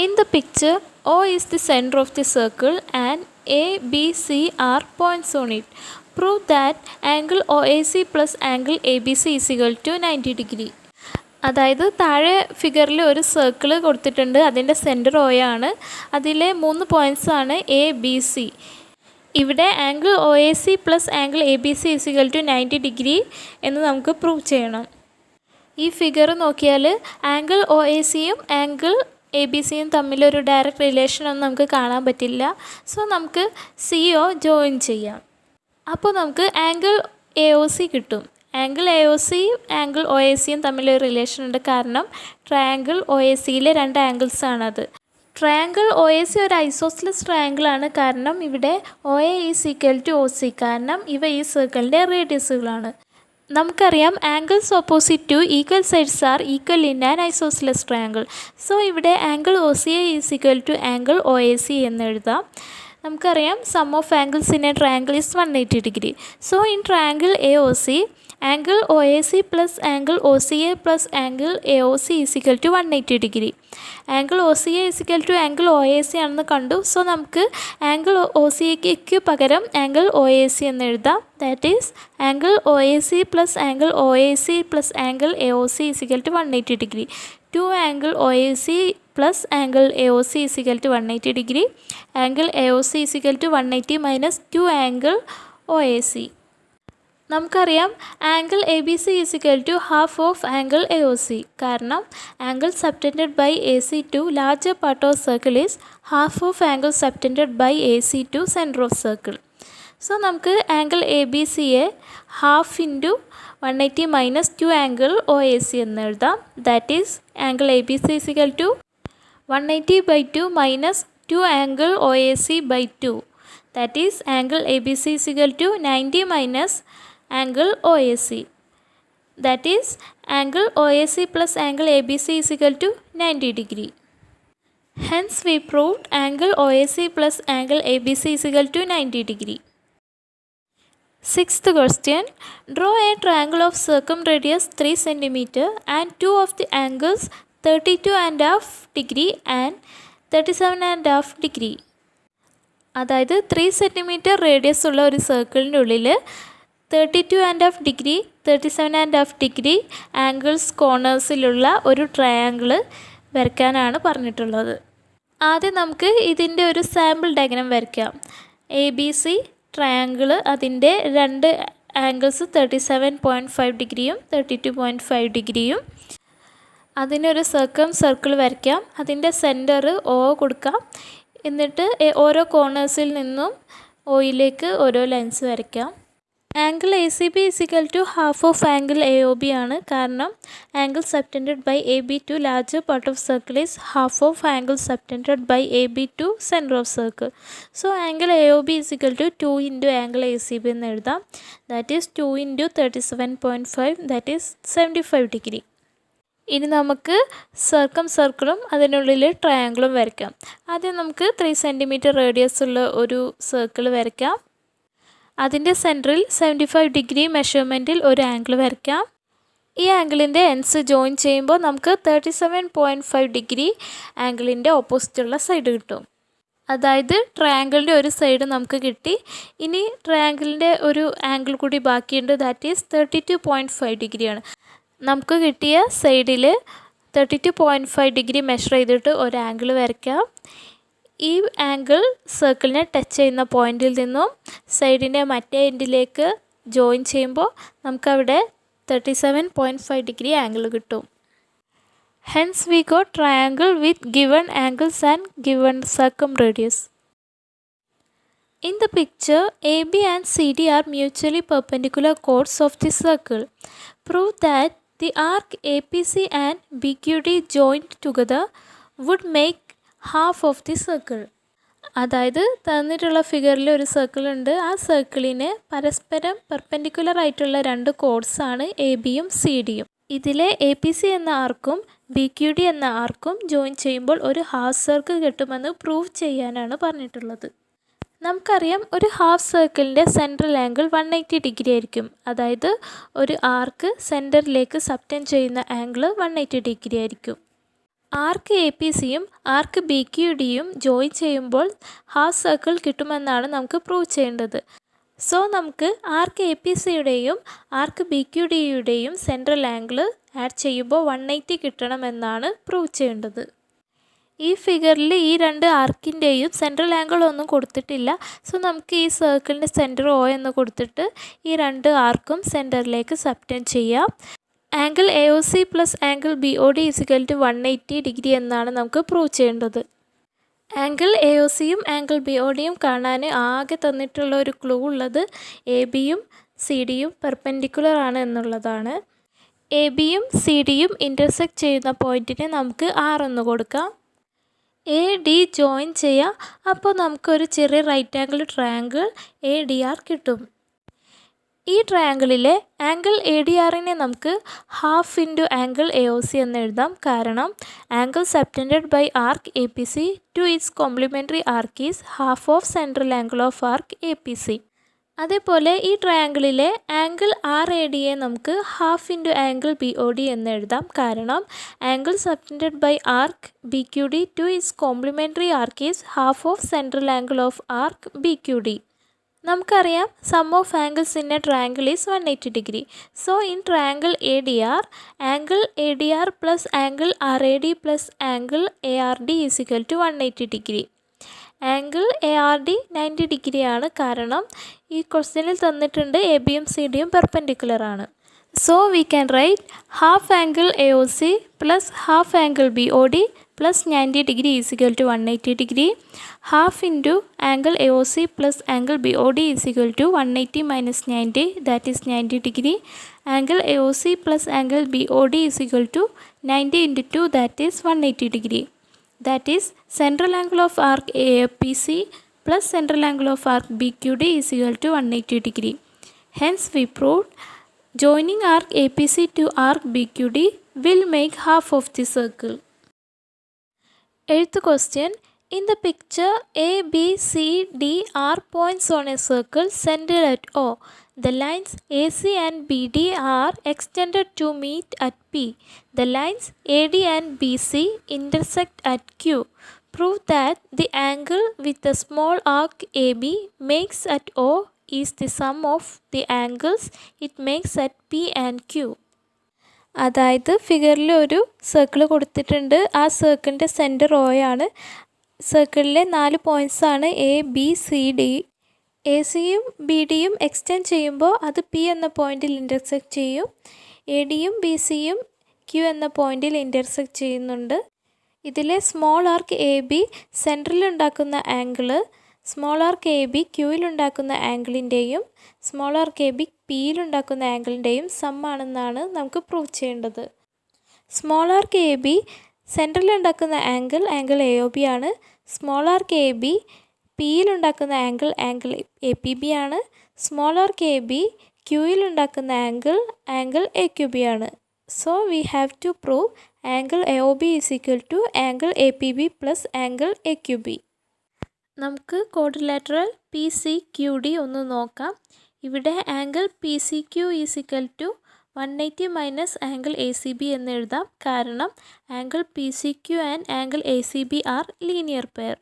In the picture, O is the center of the circle and A, B, C are points on it. Prove that angle OAC plus angle ABC is equal to 90 degree. അതായത് താഴെ ഫിഗറിൽ ഒരു circle കൊടുത്തിട്ടുണ്ട്. അതിൻ്റെ centre O ആണ്. അതിലെ 3 points ആണ് A B C. ഇവിടെ angle O A C plus angle A B C is equal to 90 degree എന്ന് നമുക്ക് പ്രൂവ് ചെയ്യണം. ഈ ഫിഗർ നോക്കിയാൽ ആംഗിൾ ഒ എ സിയും ആംഗിൾ എ ബി സിയും തമ്മിലൊരു ഡയറക്റ്റ് റിലേഷനൊന്നും നമുക്ക് കാണാൻ പറ്റില്ല. സോ നമുക്ക് സി ഒ ജോയിൻ ചെയ്യാം. അപ്പോൾ നമുക്ക് ആംഗിൾ എ ഒ സി കിട്ടും. ആംഗിൾ എ ഒ സിയും ആംഗിൾ ഒ എ സിയും തമ്മിലൊരു റിലേഷൻ ഉണ്ട്. കാരണം ട്രയാങ്കിൾ ഒ എ സിയിലെ 2 ആംഗിൾസ് ആണത്. ട്രയാങ്കിൾ ഒ എ സി ഒരു ഐസോസ്ലസ് ട്രയാങ്കിളാണ്. കാരണം ഇവിടെ O A is equal to O C. കാരണം ഇവ ഈ സർക്കിളിൻ്റെ റേഡിയസുകളാണ്. നമുക്കറിയാം angles opposite to equal sides are equal in an isosceles triangle. So ഇവിടെ angle O C A is equal to angle O A C എന്ന് എഴുതാം. നമുക്കറിയാം sum of angles in a triangle is 180 degree. So in triangle A O C angle OAC plus angle OCA plus angle AOC is equal to 180 degree. Angle OCA is equal to angle OAC ആണെന്ന് കണ്ടു. So നമുക്ക് angle OCAക്ക് പകരം angle OAC എന്ന് എഴുതാം. That is angle OAC plus angle OAC plus angle AOC is equal to 180 degree. 2 angle OAC plus angle AOC is equal to 180 degree. Angle AOC is equal to 180 minus 2 angle OAC. നമുക്കറിയാം angle A B C is equal to half of angle A O C. കാരണം angle subtended by A C to larger part of circle is half of angle subtended by A C to centre of circle. So നമുക്ക് angle A B സിയെ half into 180 minus 2 angle O A C എന്ന് എഴുതാം. That is angle A B C is equal to 180 by 2 minus 2 angle OAC by 2. That is angle ABC is equal to 90 minus angle OAC. That is angle OAC plus angle ABC is equal to 90 degree. Hence we proved angle OAC plus angle ABC is equal to 90 degree. Sixth question. Draw a triangle of circumradius 3 cm and two of the angles 32.5 degree and 37.5 degree. അതായത് 3 centimetre radius ഉള്ള ഒരു സർക്കിളിൻ്റെ ഉള്ളിൽ 32.5 degree 37.5 degree angles കോർണേഴ്സിലുള്ള ഒരു triangle വരയ്ക്കാനാണ് പറഞ്ഞിട്ടുള്ളത്. ആദ്യം നമുക്ക് ഇതിൻ്റെ ഒരു സാമ്പിൾ ഡയഗ്രാം വരയ്ക്കാം. എ ബി സി ട്രയാങ്കിൾ, അതിൻ്റെ 2 ആംഗിൾസ് 37.5 ഡിഗ്രിയും 32.5 ഡിഗ്രിയും. അതിനൊരു സർക്കിൾ വരയ്ക്കാം. അതിൻ്റെ സെൻറ്റർ ഒ കൊടുക്കാം. എന്നിട്ട് ഓരോ കോർണേഴ്സിൽ നിന്നും ഒയിലേക്ക് ഓരോ ലൈൻസ് വരയ്ക്കാം. Angle A C B is equal to half of angle A O B ആണ്. കാരണം angle subtended by A B to larger part of circle is half of angle subtended by A B to centre of circle. So angle A O B is equal to 2 into angle A C B എന്ന് എഴുതാം. That is 2 into 37.5 that is 75 degree. ഇനി നമുക്ക് സർക്കിളും അതിനുള്ളിൽ ട്രയാങ്കിളും വരയ്ക്കാം. ആദ്യം നമുക്ക് 3 centimetre radius ഉള്ള ഒരു സർക്കിൾ വരയ്ക്കാം. അതിൻ്റെ സെൻറ്ററിൽ 75 ഡിഗ്രി മെഷർമെൻറ്റിൽ ഒരു ആംഗിൾ വരയ്ക്കാം. ഈ ആംഗിളിൻ്റെ എൻഡ്സ് ജോയിൻ ചെയ്യുമ്പോൾ നമുക്ക് 37.5 ഡിഗ്രി ആംഗിളിൻ്റെ ഓപ്പോസിറ്റുള്ള സൈഡ് കിട്ടും. അതായത് ട്രയാങ്കിളിൻ്റെ ഒരു സൈഡ് നമുക്ക് കിട്ടി. ഇനി ട്രയാങ്കിളിൻ്റെ ഒരു ആംഗിൾ കൂടി ബാക്കിയുണ്ട്. ദാറ്റ് ഈസ് 32.5 ഡിഗ്രിയാണ്. നമുക്ക് കിട്ടിയ സൈഡിൽ 32.5 ഡിഗ്രി മെഷർ ചെയ്തിട്ട് ഒരു ആംഗിൾ വരയ്ക്കാം. ഈ ആംഗിൾ സർക്കിളിനെ ടച്ച് ചെയ്യുന്ന പോയിന്റിൽ നിന്നും സൈഡിൻ്റെ മറ്റേ എൻഡിലേക്ക് ജോയിൻ ചെയ്യുമ്പോൾ നമുക്കവിടെ 37.5 ഡിഗ്രി ആംഗിൾ കിട്ടും. Hence we got triangle with given angles and given circumradius. In the picture, AB and CD are mutually perpendicular chords of the circle. Prove that the arc APC and BQD joined together would make half of the circle. അതായത് തന്നിട്ടുള്ള ഫിഗറിൽ ഒരു circle ഉണ്ട്. ആ സർക്കിളിന് പരസ്പരം perpendicular ആയിട്ടുള്ള 2 chords ആണ് എ ബിയും സി ഡിയും. ഇതിലെ എ പി സി എന്ന ആർക്കും ബി ക്യു ഡി എന്ന ആർക്കും ജോയിൻ ചെയ്യുമ്പോൾ ഒരു ഹാഫ് സർക്കിൾ കിട്ടുമെന്ന് പ്രൂവ് ചെയ്യാനാണ് പറഞ്ഞിട്ടുള്ളത്. നമുക്കറിയാം ഒരു ഹാഫ് സർക്കിളിൻ്റെ സെൻട്രൽ ആംഗിൾ 180 ഡിഗ്രി ആയിരിക്കും. അതായത് ഒരു ആർക്ക് സെൻറ്ററിലേക്ക് സബ്റ്റെൻഡ് ചെയ്യുന്ന ആംഗിൾ 180 ഡിഗ്രി ആയിരിക്കും. ആർക്ക് എ പി സിയും ആർക്ക് ബി ക്യു ഡിയും ജോയിൻ ചെയ്യുമ്പോൾ ഹാഫ് സർക്കിൾ കിട്ടുമെന്നാണ് നമുക്ക് പ്രൂവ് ചെയ്യേണ്ടത്. സോ നമുക്ക് ആർക്ക് എ പി സിയുടെയും ആർക്ക് ബി ക്യു ഡിയുടെയും സെൻട്രൽ ആംഗിൾ ആഡ് ചെയ്യുമ്പോൾ 180 കിട്ടണമെന്നാണ് പ്രൂവ് ചെയ്യേണ്ടത്. ഈ ഫിഗറിൽ ഈ രണ്ട് ആർക്കിൻ്റെയും സെൻട്രൽ ആംഗിൾ ഒന്നും കൊടുത്തിട്ടില്ല. സോ നമുക്ക് ഈ സർക്കിളിൻ്റെ സെൻറ്റർ O എന്ന് കൊടുത്തിട്ട് ഈ രണ്ട് ആർക്കും സെൻറ്ററിലേക്ക് സബ്റ്റെൻഡ് ചെയ്യാം. Angle A O C plus angle B O D equal to 180 degree എന്നാണ് നമുക്ക് പ്രൂവ് ചെയ്യേണ്ടത്. ആംഗിൾ എ ഒ സിയും ആംഗിൾ ബി ഒ ഡിയും കാണാൻ ആകെ തന്നിട്ടുള്ള ഒരു ക്ലൂ ഉള്ളത് എ ബിയും സി ഡിയും പെർപെൻഡിക്കുലർ ആണ് എന്നുള്ളതാണ്. എ ബിയും സി ഡിയും ഇൻ്റർസെക്റ്റ് ചെയ്യുന്ന പോയിൻറ്റിന് നമുക്ക് R എന്ന് കൊടുക്കാം. എ ഡി ജോയിൻ ചെയ്യാം. അപ്പോൾ നമുക്കൊരു ചെറിയ right angle triangle A D R കിട്ടും. ഈ ട്രയാങ്കിളിലെ ആംഗിൾ എ ഡി ആറിനെ നമുക്ക് half into angle A O C എന്ന് എഴുതാം. കാരണം angle subtended by arc A P C to its complementary arc is half of central angle of arc A P C. അതേപോലെ ഈ ട്രയാങ്കിളിലെ ആംഗിൾ ആർ എ ഡിയെ നമുക്ക് half into angle B O D എന്ന് എഴുതാം. കാരണം angle subtended by arc B Q D to its complementary arc is half of central angle of arc B Q D. നമുക്കറിയാം sum of angles in a triangle is 180 degree. So in triangle A D R, angle A D R plus angle R A D plus angle A R D is equal to 180 degree. Angle A R D 90 ഡിഗ്രിയാണ്. കാരണം ഈ ക്വസ്റ്റ്യനിൽ തന്നിട്ടുണ്ട് A ബിയും C ഡിയും perpendicular ആണ്. So we can write half angle A O C plus half angle B O D plus 90 degree is equal to 180 degree. Half into angle AOC plus angle BOD is equal to 180 minus 90, that is 90 degree. Angle AOC plus angle BOD is equal to 90 into 2, that is 180 degree. That is central angle of arc APC plus central angle of arc BQD is equal to 180 degree. Hence we proved joining arc APC to arc BQD will make half of the circle. Eighth question. In the picture, A, B, C, D are points on a circle centered at O. The lines AC and BD are extended to meet at P. The lines AD and BC intersect at Q. Prove that the angle with the small arc AB makes at O is the sum of the angles it makes at P and Q. അതായത് ഫിഗറിൽ ഒരു circle കൊടുത്തിട്ടുണ്ട്. ആ സർക്കിളിൻ്റെ centre O ആണ്. സർക്കിളിലെ 4 പോയിൻറ്റ്സാണ് A B C D. A സിയും ബി ഡിയും എക്സ്റ്റെൻഡ് ചെയ്യുമ്പോൾ അത് പി എന്ന പോയിൻറ്റിൽ ഇൻ്റർസെക്റ്റ് ചെയ്യും. എ ഡിയും ബി സിയും ക്യു എന്ന പോയിൻറ്റിൽ ഇൻ്റർസെക്റ്റ് ചെയ്യുന്നുണ്ട്. ഇതിലെ സ്മോൾ ആർക്ക് എ ബി സെൻറ്ററിലുണ്ടാക്കുന്ന angle small arc A B ക്യൂവിലുണ്ടാക്കുന്ന ആംഗിളിൻ്റെയും സ്മോൾ ആർക്ക് എ ബി പിയിലുണ്ടാക്കുന്ന ആംഗിളിൻ്റെയും സമ്മാണെന്നാണ് നമുക്ക് പ്രൂവ് ചെയ്യേണ്ടത്. സ്മോൾ ആർക്ക് എ ബി സെൻറ്ററിലുണ്ടാക്കുന്ന ആംഗിൾ എ ഒ ബി ആണ്. Small arc A B പിയിലുണ്ടാക്കുന്ന angle A P B ആണ്. സ്മോൾ ആർക്ക് എ ബി ക്യൂയിലുണ്ടാക്കുന്ന ആംഗിൾ എ ക്യു ബി ആണ്. So we have to prove angle A O B is equal to angle A P B plus angle A Q B. നമുക്ക് quadrilateral P C Q D ഒന്ന് നോക്കാം. ഇവിടെ angle P C Q is equal to 180 minus angle A C B എന്ന് എഴുതാം. കാരണം angle P C Q and angle A C B are linear pair.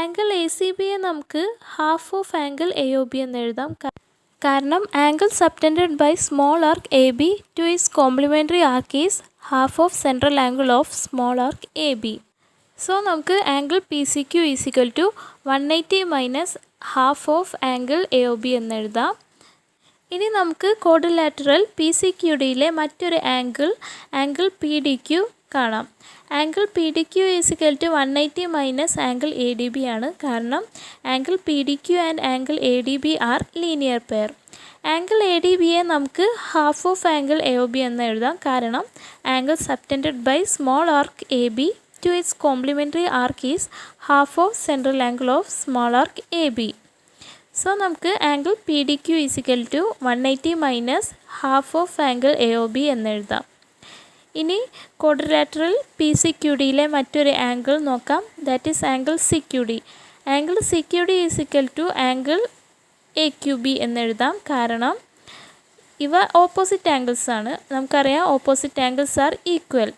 Angle A C ബിയെ നമുക്ക് half of angle A O B എന്ന് എഴുതാം. കാരണം angle subtended by small arc A B to is complementary arc is half of central angle of small arc A B. So നമുക്ക് angle P C Q is equal to 180 minus half of angle A O B എന്ന് എഴുതാം. ഇനി നമുക്ക് quadrilateral P C Q ഡിയിലെ മറ്റൊരു ആംഗിൾ P D Q കാണാം. Angle P D Q is equal to 180 minus angle A D B ആണ്. കാരണം angle P D Q and angle A D B are linear pair. Angle A D ബിയെ നമുക്ക് half of angle A O B എന്ന് എഴുതാം. കാരണം angle subtended by small arc A B to its complementary arc is half of central angle of small arc AB. So നമുക്ക് angle P D Q is equal to 180 minus half of angle A O B എന്ന് എഴുതാം. ഇനി quadrilateral P C Q ഡിയിലെ മറ്റൊരു angle നോക്കാം. That is angle C Q D. Angle C Q D is equal to angle A Q B എന്ന് എഴുതാം. കാരണം ഇവ ഓപ്പോസിറ്റ് ആംഗിൾസ് ആണ്. നമുക്കറിയാം ഓപ്പോസിറ്റ് ആംഗിൾസ് ആർ ഈക്വൽ.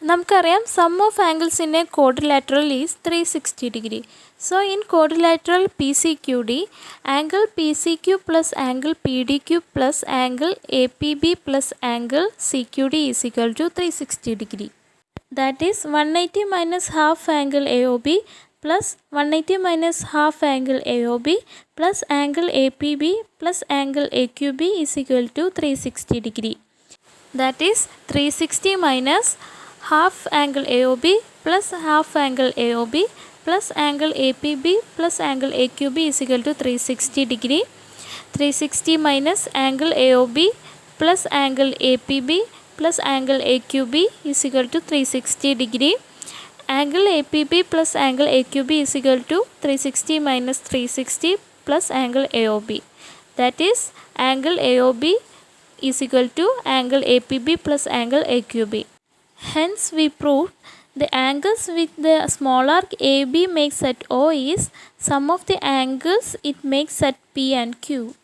നമുക്കറിയാം sum of angles in a quadrilateral is 360 degree. So in quadrilateral PCQD, angle PCQ plus angle PDQ plus angle APB plus angle CQD is equal to 360 degree. That is 180 minus half angle AOB plus 180 minus half angle AOB plus angle APB plus angle AQB is equal to 360 degree. That is 360 minus half angle AOB plus half angle AOB plus angle APB plus angle AQB is equal to 360 degree. 360 minus angle AOB plus angle APB plus angle AQB is equal to 360 degree. Angle APB plus angle AQB is equal to 360 minus 360 plus angle AOB. That is angle AOB is equal to angle APB plus angle AQB. Hence we proved the angles with the small arc AB makes at O is sum of the angles it makes at P and Q.